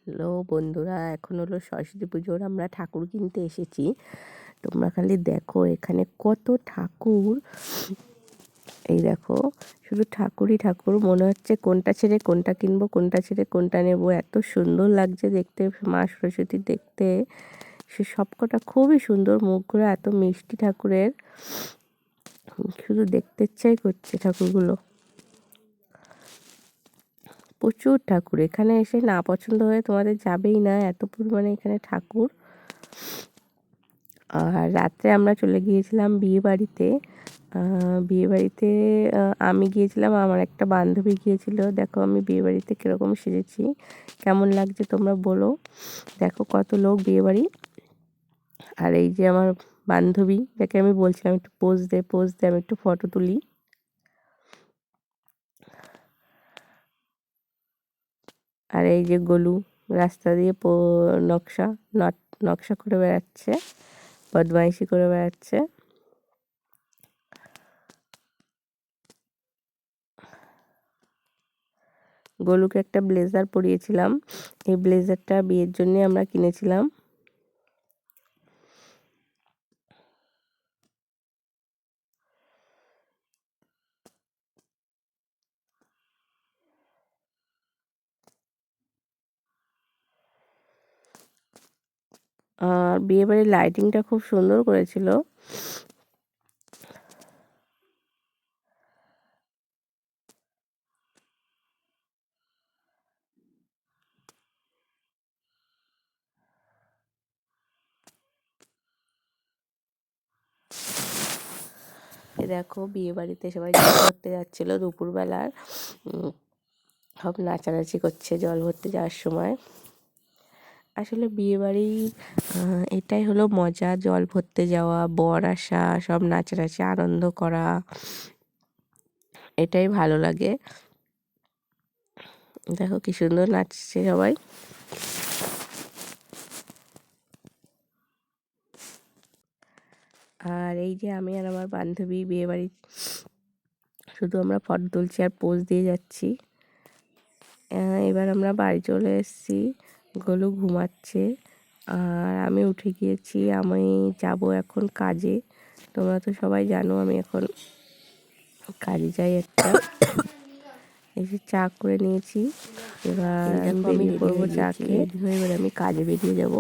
Hello বন্ধুরা, এখন হলো সরস্বতী পুজোর আমরা ঠাকুর কিনতে এসেছি। তোমরা খালি দেখো এখানে কত ঠাকুর। এই দেখো শুধু ঠাকুরই ঠাকুর, মনে হচ্ছে কোনটা ছেড়ে কোনটা কিনবো, কোনটা ছেড়ে কোনটা নেবো। এত সুন্দর লাগছে দেখতে মা সরস্বতী দেখতে, সে সবকটা খুবই সুন্দর, মুখগুলো এত মিষ্টি ঠাকুরের, শুধু দেখতে ইচ্ছাই করছে ঠাকুরগুলো। প্রচুর ঠাকুর, এখানে এসে না পছন্দ হয়ে তোমাদের যাবেই না, এত পরিমাণে এখানে ঠাকুর। আর রাত্রে আমরা চলে গিয়েছিলাম বিয়েবাড়িতে। বিয়েবাড়িতে আমি গিয়েছিলাম, আমার একটা বান্ধবী গিয়েছিল। দেখো আমি বিয়েবাড়িতে কীরকম সেজেছি, কেমন লাগছে তোমরা বলো। দেখো কত লোক বিয়েবাড়ি। আর এই যে আমার বান্ধবী, যাকে আমি বলছিলাম একটু পোজ দে পোজ দে, আমি একটু ফটো তুলি। আর এই যে গোলু রাস্তা দিয়ে নকশা করে বেড়াচ্ছে, বদমাইশি করে বেড়াচ্ছে। গোলুকে একটা ব্লেজার পরিয়েছিলাম, এই ব্লেজারটা বিয়ের জন্য আমরা কিনেছিলাম। আর বিয়েবাড়ির লাইটিংটা খুব সুন্দর করেছিল। দেখো বিয়ে বাড়িতে সবাই জল ভরতে যাচ্ছিল দুপুরবেলার, সব নাচানাচি করছে জল ভরতে যাওয়ার সময়। আসলে বিয়ে বাড়ির এটাই হলো মজা, জল ভরতে যাওয়া, বর আসা, সব নাচানাচি আনন্দ করা, এটাই ভালো লাগে। দেখো কি সুন্দর নাচছে সবাই। আর এই যে আমি আর আমার বান্ধবী বিয়ে বাড়ি, শুধু আমরা ফটো তুলছি আর পোজ দিয়ে যাচ্ছি। এবার আমরা বাড়ি চলে এসেছি, গোলু ঘুমাচ্ছে আর আমি উঠে গিয়েছি। আমি যাব এখন কাজে, তোমরা তো সবাই জানো আমি এখন কাজে যাই একটা। এসে চা করে নিয়েছি, এবার আমি বেরিয়ে পড়বো চা খেয়ে। এবার আমি কাজে বেরিয়ে যাব।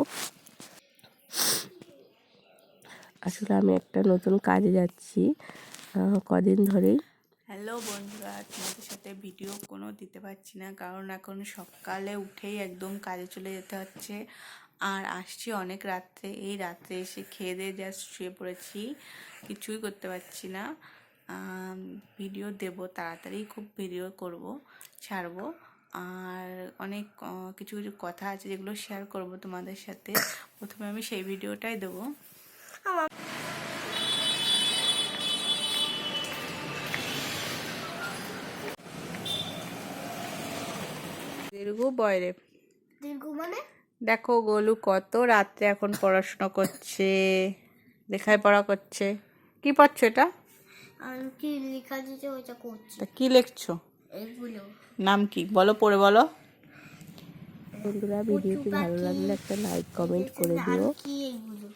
আসলে আমি একটা নতুন কাজে যাচ্ছি কদিন ধরেই। হ্যালো বন্ধুরা, তোমাদের সাথে ভিডিও কোনো দিতে পারছি না, কারণ এখন সকালে উঠেই একদম কাজে চলে যেতে হচ্ছে। আর আসছি অনেক রাত্রে, এই রাত্রে এসে খেয়ে দিয়ে জাস্ট শুয়ে পড়েছি, কিছুই করতে পারছি না। ভিডিও দেব তাড়াতাড়ি, খুব ভিডিও করব, ছাড়বো। আর অনেক কিছু কিছু কথা আছে যেগুলো শেয়ার করব তোমাদের সাথে। প্রথমে আমি সেই ভিডিওটাই দেবো। দীর্ঘ বয়রে দীর্ঘ মানে দেখো গোলু কত রাত্রে এখন পড়াশোনা করছে, লেখায় পড়া করছে। কি পড়ছো এটা? আমি কি লেখা দিতে ওইটা করছি। তা কি লিখছো? এগুলো নাম কি বলো, পড়ে বলো। বন্ধুরা ভিডিওটি ভালো লাগলে একটা লাইক কমেন্ট করে দিও। কি এগুলো